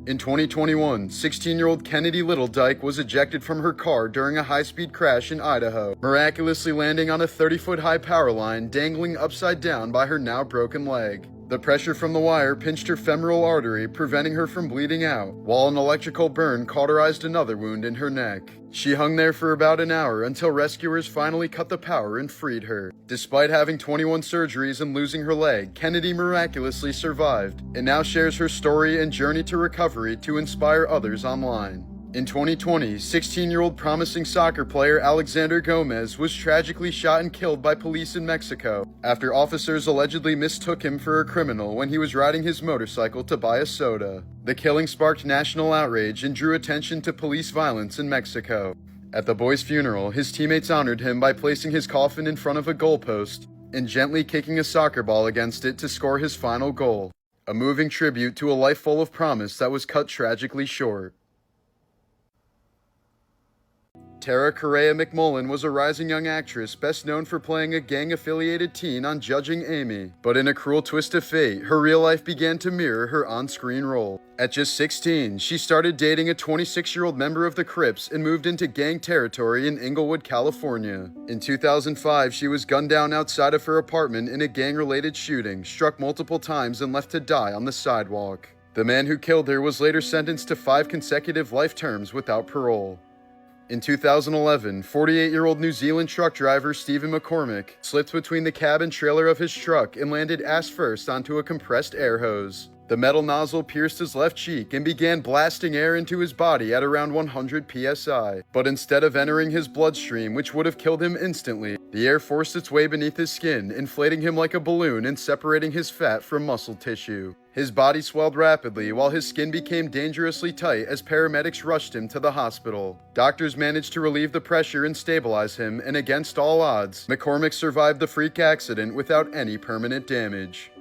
In 2021, 16-year-old Kennedy Littledyke was ejected from her car during a high-speed crash in Idaho, miraculously landing on a 30-foot-high power line dangling upside down by her now broken leg. The pressure from the wire pinched her femoral artery, preventing her from bleeding out, while an electrical burn cauterized another wound in her neck. She hung there for about an hour until rescuers finally cut the power and freed her. Despite having 21 surgeries and losing her leg, Kennedy miraculously survived, and now shares her story and journey to recovery to inspire others online. In 2020, 16-year-old promising soccer player Alexander Gomez was tragically shot and killed by police in Mexico after officers allegedly mistook him for a criminal when he was riding his motorcycle to buy a soda. The killing sparked national outrage and drew attention to police violence in Mexico. At the boy's funeral, his teammates honored him by placing his coffin in front of a goalpost and gently kicking a soccer ball against it to score his final goal, a moving tribute to a life full of promise that was cut tragically short. Tara Correa McMullen was a rising young actress best known for playing a gang-affiliated teen on Judging Amy, but in a cruel twist of fate, her real life began to mirror her on-screen role. At just 16, she started dating a 26-year-old member of the Crips and moved into gang territory in Inglewood, California. In 2005, she was gunned down outside of her apartment in a gang-related shooting, struck multiple times and left to die on the sidewalk. The man who killed her was later sentenced to 5 consecutive life terms without parole. In 2011, 48-year-old New Zealand truck driver Stephen McCormick slipped between the cab and trailer of his truck and landed ass first onto a compressed air hose. The metal nozzle pierced his left cheek and began blasting air into his body at around 100 psi. But instead of entering his bloodstream, which would have killed him instantly, the air forced its way beneath his skin, inflating him like a balloon and separating his fat from muscle tissue. His body swelled rapidly while his skin became dangerously tight as paramedics rushed him to the hospital. Doctors managed to relieve the pressure and stabilize him, and against all odds, McCormick survived the freak accident without any permanent damage.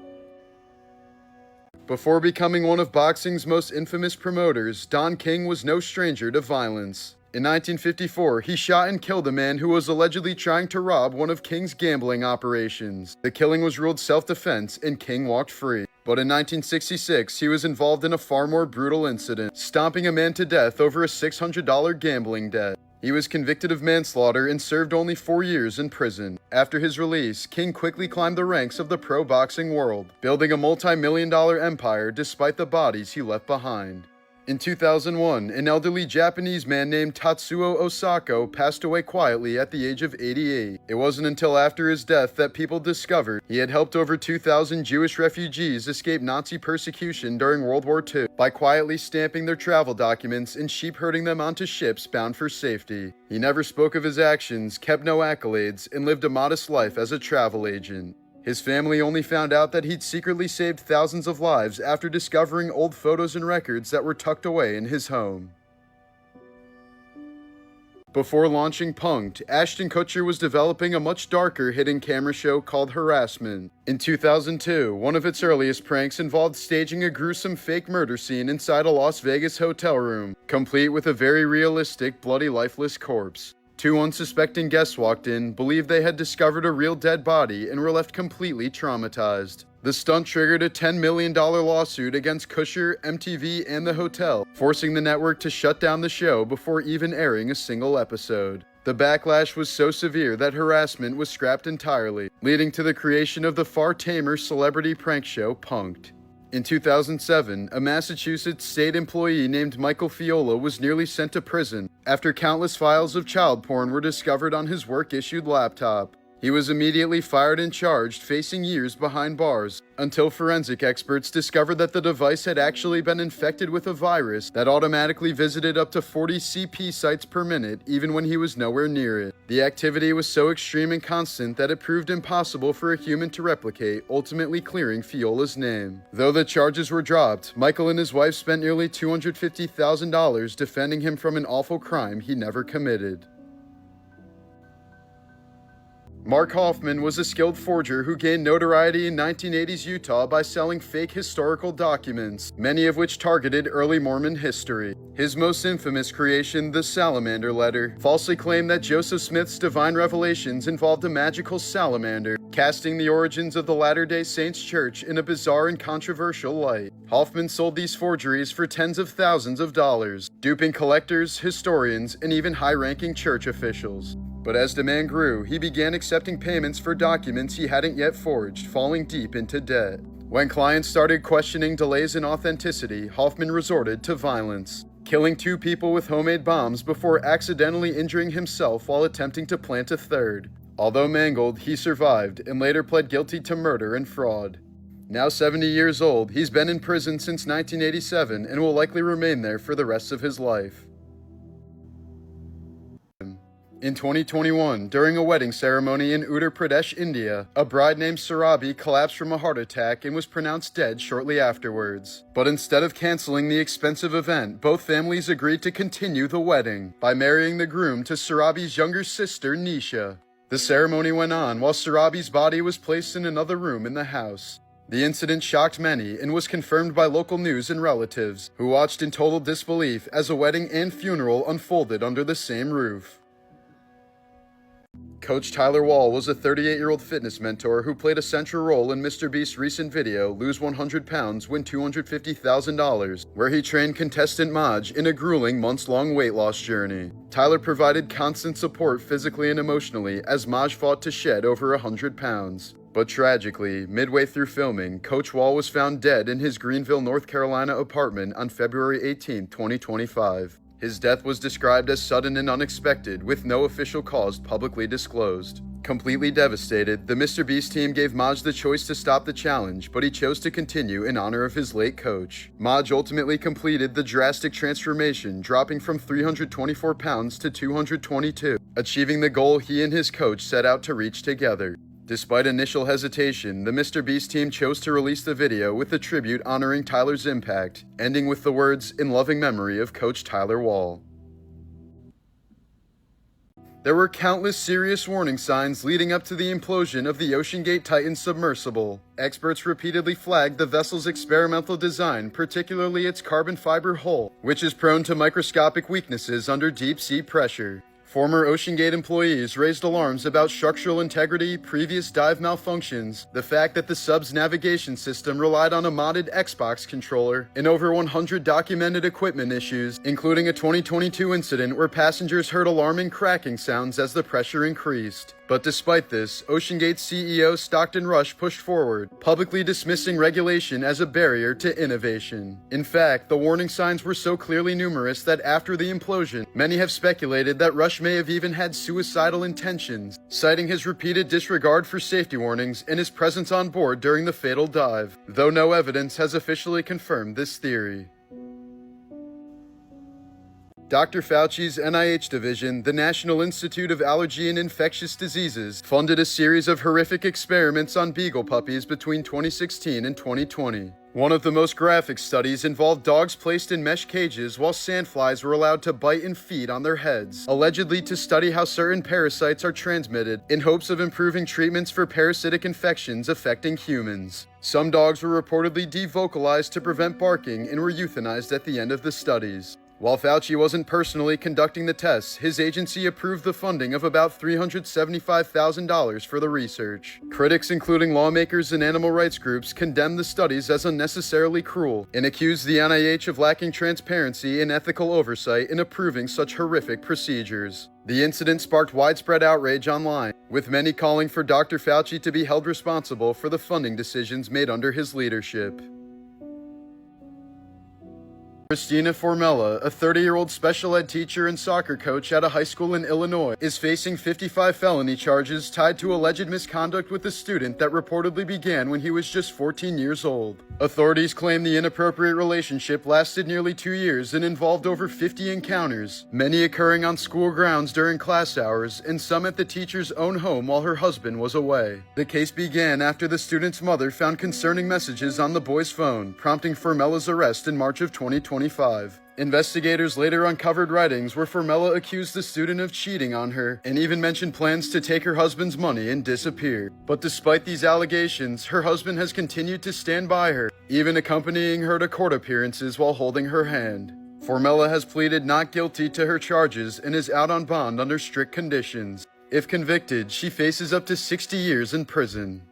Before becoming one of boxing's most infamous promoters, Don King was no stranger to violence. In 1954, he shot and killed a man who was allegedly trying to rob one of King's gambling operations. The killing was ruled self-defense, and King walked free. But in 1966, he was involved in a far more brutal incident, stomping a man to death over a $600 gambling debt. He was convicted of manslaughter and served only 4 years in prison. After his release, King quickly climbed the ranks of the pro boxing world, building a multi-million-dollar empire despite the bodies he left behind. In 2001, an elderly Japanese man named Tatsuo Osako passed away quietly at the age of 88. It wasn't until after his death that people discovered he had helped over 2,000 Jewish refugees escape Nazi persecution during World War II by quietly stamping their travel documents and sheep-herding them onto ships bound for safety. He never spoke of his actions, kept no accolades, and lived a modest life as a travel agent. His family only found out that he'd secretly saved thousands of lives after discovering old photos and records that were tucked away in his home. Before launching Punk'd, Ashton Kutcher was developing a much darker hidden camera show called Harassment. In 2002, one of its earliest pranks involved staging a gruesome fake murder scene inside a Las Vegas hotel room, complete with a very realistic, bloody, lifeless corpse. Two unsuspecting guests walked in, believed they had discovered a real dead body, and were left completely traumatized. The stunt triggered a $10 million lawsuit against Kutcher, MTV, and the hotel, forcing the network to shut down the show before even airing a single episode. The backlash was so severe that Harassment was scrapped entirely, leading to the creation of the far tamer celebrity prank show Punk'd. In 2007, a Massachusetts state employee named Michael Fiola was nearly sent to prison after countless files of child porn were discovered on his work-issued laptop. He was immediately fired and charged, facing years behind bars, until forensic experts discovered that the device had actually been infected with a virus that automatically visited up to 40 CP sites per minute, even when he was nowhere near it. The activity was so extreme and constant that it proved impossible for a human to replicate, ultimately clearing Fiola's name. Though the charges were dropped, Michael and his wife spent nearly $250,000 defending him from an awful crime he never committed. Mark Hoffman was a skilled forger who gained notoriety in 1980s Utah by selling fake historical documents, many of which targeted early Mormon history. His most infamous creation, the Salamander Letter, falsely claimed that Joseph Smith's divine revelations involved a magical salamander, casting the origins of the Latter-day Saints Church in a bizarre and controversial light. Hoffman sold these forgeries for tens of thousands of dollars, duping collectors, historians, and even high-ranking church officials. But as demand grew, he began accepting payments for documents he hadn't yet forged, falling deep into debt. When clients started questioning delays in authenticity, Hoffman resorted to violence, killing 2 people with homemade bombs before accidentally injuring himself while attempting to plant a third. Although mangled, he survived and later pled guilty to murder and fraud. Now 70 years old, he's been in prison since 1987 and will likely remain there for the rest of his life. In 2021, during a wedding ceremony in Uttar Pradesh, India, a bride named Sarabi collapsed from a heart attack and was pronounced dead shortly afterwards. But instead of canceling the expensive event, both families agreed to continue the wedding by marrying the groom to Sarabi's younger sister, Nisha. The ceremony went on while Sarabi's body was placed in another room in the house. The incident shocked many and was confirmed by local news and relatives, who watched in total disbelief as a wedding and funeral unfolded under the same roof. Coach Tyler Wall was a 38-year-old fitness mentor who played a central role in Mr. Beast's recent video, Lose 100 Pounds, Win $250,000, where he trained contestant Maj in a grueling months-long weight loss journey. Tyler provided constant support physically and emotionally as Maj fought to shed over 100 pounds. But tragically, midway through filming, Coach Wall was found dead in his Greenville, North Carolina apartment on February 18, 2025. His death was described as sudden and unexpected, with no official cause publicly disclosed. Completely devastated, the Mr. Beast team gave Maj the choice to stop the challenge, but he chose to continue in honor of his late coach. Maj ultimately completed the drastic transformation, dropping from 324 pounds to 222, achieving the goal he and his coach set out to reach together. Despite initial hesitation, the Mr. Beast team chose to release the video with a tribute honoring Tyler's impact, ending with the words, "In loving memory of Coach Tyler Wall." There were countless serious warning signs leading up to the implosion of the OceanGate Titan submersible. Experts repeatedly flagged the vessel's experimental design, particularly its carbon fiber hull, which is prone to microscopic weaknesses under deep-sea pressure. Former OceanGate employees raised alarms about structural integrity, previous dive malfunctions, the fact that the sub's navigation system relied on a modded Xbox controller, and over 100 documented equipment issues, including a 2022 incident where passengers heard alarming cracking sounds as the pressure increased. But despite this, OceanGate's CEO Stockton Rush pushed forward, publicly dismissing regulation as a barrier to innovation. In fact, the warning signs were so clearly numerous that after the implosion, many have speculated that Rush may have even had suicidal intentions, citing his repeated disregard for safety warnings and his presence on board during the fatal dive, though no evidence has officially confirmed this theory. Dr. Fauci's NIH division, the National Institute of Allergy and Infectious Diseases, funded a series of horrific experiments on beagle puppies between 2016 and 2020. One of the most graphic studies involved dogs placed in mesh cages while sandflies were allowed to bite and feed on their heads, allegedly to study how certain parasites are transmitted in hopes of improving treatments for parasitic infections affecting humans. Some dogs were reportedly devocalized to prevent barking and were euthanized at the end of the studies. While Fauci wasn't personally conducting the tests, his agency approved the funding of about $375,000 for the research. Critics, including lawmakers and animal rights groups, condemned the studies as unnecessarily cruel and accused the NIH of lacking transparency and ethical oversight in approving such horrific procedures. The incident sparked widespread outrage online, with many calling for Dr. Fauci to be held responsible for the funding decisions made under his leadership. Christina Formella, a 30-year-old special ed teacher and soccer coach at a high school in Illinois, is facing 55 felony charges tied to alleged misconduct with a student that reportedly began when he was just 14 years old. Authorities claim the inappropriate relationship lasted nearly 2 years and involved over 50 encounters, many occurring on school grounds during class hours and some at the teacher's own home while her husband was away. The case began after the student's mother found concerning messages on the boy's phone, prompting Formella's arrest in March of 2025. Investigators later uncovered writings where Formella accused the student of cheating on her and even mentioned plans to take her husband's money and disappear. But despite these allegations, her husband has continued to stand by her, even accompanying her to court appearances while holding her hand. Formella has pleaded not guilty to her charges and is out on bond under strict conditions. If convicted, she faces up to 60 years in prison.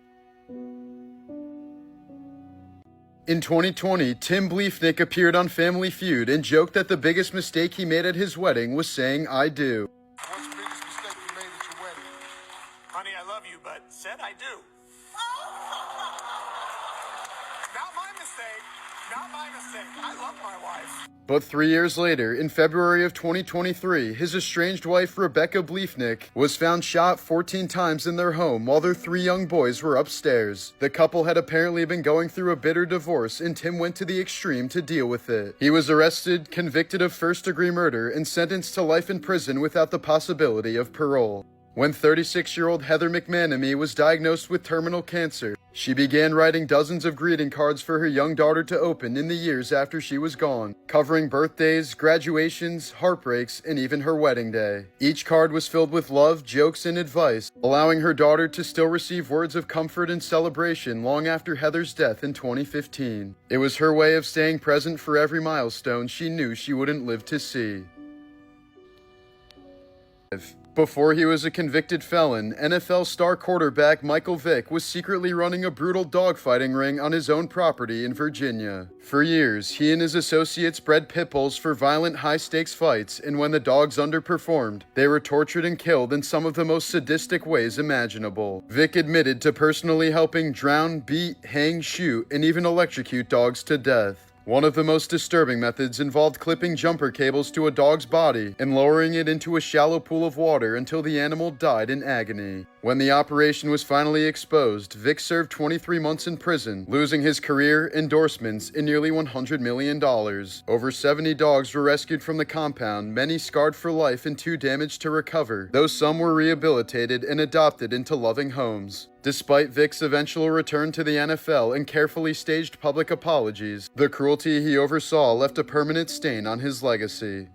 In 2020, Tim Bleefnick appeared on Family Feud and joked that the biggest mistake he made at his wedding was saying, "I do."
What's the biggest mistake you made at your wedding? Honey, I love you, but said I do. Not my mistake. Not my mistake. I love my wife.
But 3 years later, in February of 2023, his estranged wife, Rebecca Bleefnick, was found shot 14 times in their home while their 3 young boys were upstairs. The couple had apparently been going through a bitter divorce, and Tim went to the extreme to deal with it. He was arrested, convicted of first-degree murder, and sentenced to life in prison without the possibility of parole. When 36-year-old Heather McManamy was diagnosed with terminal cancer, she began writing dozens of greeting cards for her young daughter to open in the years after she was gone, covering birthdays, graduations, heartbreaks, and even her wedding day. Each card was filled with love, jokes, and advice, allowing her daughter to still receive words of comfort and celebration long after Heather's death in 2015. It was her way of staying present for every milestone she knew she wouldn't live to see. Before he was a convicted felon, NFL star quarterback Michael Vick was secretly running a brutal dogfighting ring on his own property in Virginia. For years, he and his associates bred pit bulls for violent high-stakes fights, and when the dogs underperformed, they were tortured and killed in some of the most sadistic ways imaginable. Vick admitted to personally helping drown, beat, hang, shoot, and even electrocute dogs to death. One of the most disturbing methods involved clipping jumper cables to a dog's body and lowering it into a shallow pool of water until the animal died in agony. When the operation was finally exposed, Vick served 23 months in prison, losing his career, endorsements, and nearly $100 million. Over 70 dogs were rescued from the compound, many scarred for life and too damaged to recover, though some were rehabilitated and adopted into loving homes. Despite Vick's eventual return to the NFL and carefully staged public apologies, the cruelty he oversaw left a permanent stain on his legacy.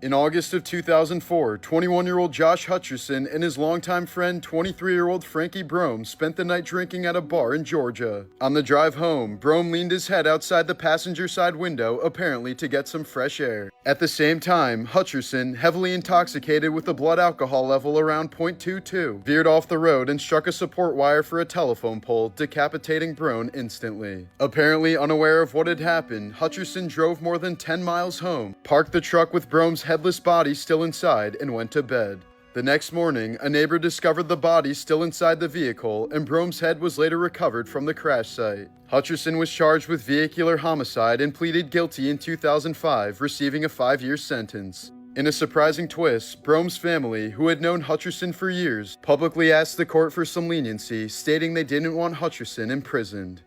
In August of 2004, 21-year-old Josh Hutcherson and his longtime friend, 23-year-old Frankie Brome, spent the night drinking at a bar in Georgia. On the drive home, Brome leaned his head outside the passenger side window, apparently to get some fresh air. At the same time, Hutcherson, heavily intoxicated with a blood alcohol level around .22, veered off the road and struck a support wire for a telephone pole, decapitating Brome instantly. Apparently unaware of what had happened, Hutcherson drove more than 10 miles home, parked the truck with Brome's headless body still inside, and went to bed. The next morning, a neighbor discovered the body still inside the vehicle, and Brome's head was later recovered from the crash site. Hutcherson was charged with vehicular homicide and pleaded guilty in 2005, receiving a 5-year sentence. In a surprising twist, Brome's family, who had known Hutcherson for years, publicly asked the court for some leniency, stating they didn't want Hutcherson imprisoned.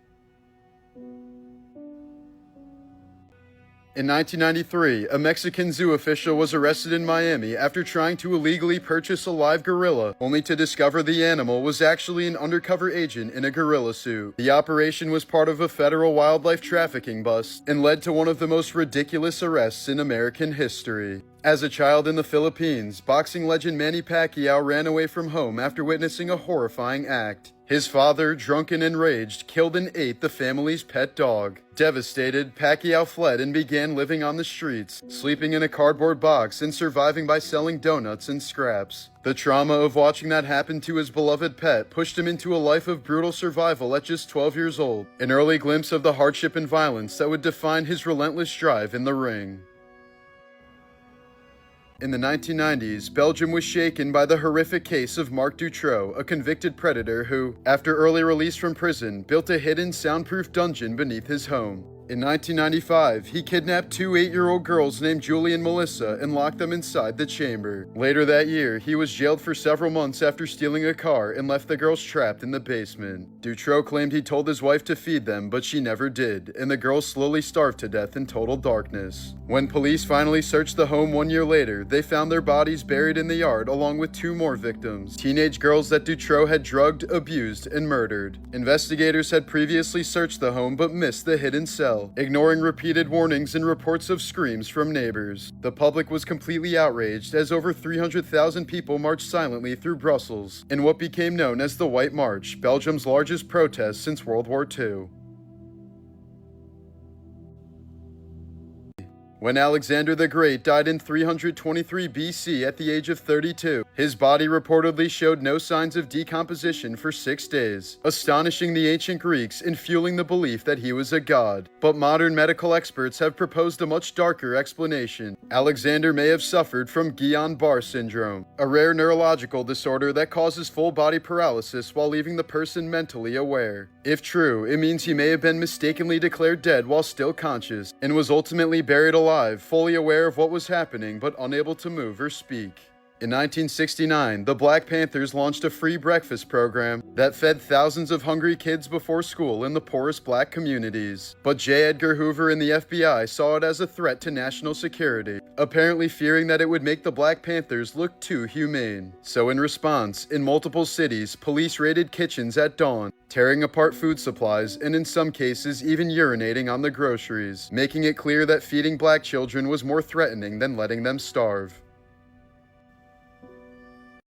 In 1993, a Mexican zoo official was arrested in Miami after trying to illegally purchase a live gorilla, only to discover the animal was actually an undercover agent in a gorilla suit. The operation was part of a federal wildlife trafficking bust and led to one of the most ridiculous arrests in American history. As a child in the Philippines, boxing legend Manny Pacquiao ran away from home after witnessing a horrifying act. His father, drunk and enraged, killed and ate the family's pet dog. Devastated, Pacquiao fled and began living on the streets, sleeping in a cardboard box and surviving by selling donuts and scraps. The trauma of watching that happen to his beloved pet pushed him into a life of brutal survival at just 12 years old, an early glimpse of the hardship and violence that would define his relentless drive in the ring. In the 1990s, Belgium was shaken by the horrific case of Marc Dutroux, a convicted predator who, after early release from prison, built a hidden soundproof dungeon beneath his home. In 1995, he kidnapped 2 8-year-old girls named Julie and Melissa and locked them inside the chamber. Later that year, he was jailed for several months after stealing a car and left the girls trapped in the basement. Dutroux claimed he told his wife to feed them, but she never did, and the girls slowly starved to death in total darkness. When police finally searched the home 1 year later, they found their bodies buried in the yard along with 2 more victims, teenage girls that Dutroux had drugged, abused, and murdered. Investigators had previously searched the home but missed the hidden cell, ignoring repeated warnings and reports of screams from neighbors. The public was completely outraged as over 300,000 people marched silently through Brussels in what became known as the White March, Belgium's largest protest since World War II. When Alexander the Great died in 323 BC at the age of 32, his body reportedly showed no signs of decomposition for 6 days, astonishing the ancient Greeks and fueling the belief that he was a god. But modern medical experts have proposed a much darker explanation. Alexander may have suffered from Guillain-Barré syndrome, a rare neurological disorder that causes full body paralysis while leaving the person mentally aware. If true, it means he may have been mistakenly declared dead while still conscious, and was ultimately buried alive, fully aware of what was happening but unable to move or speak. In 1969, the Black Panthers launched a free breakfast program that fed thousands of hungry kids before school in the poorest black communities. But J. Edgar Hoover and the FBI saw it as a threat to national security, apparently fearing that it would make the Black Panthers look too humane. So in response, in multiple cities, police raided kitchens at dawn, tearing apart food supplies, and in some cases even urinating on the groceries, making it clear that feeding black children was more threatening than letting them starve.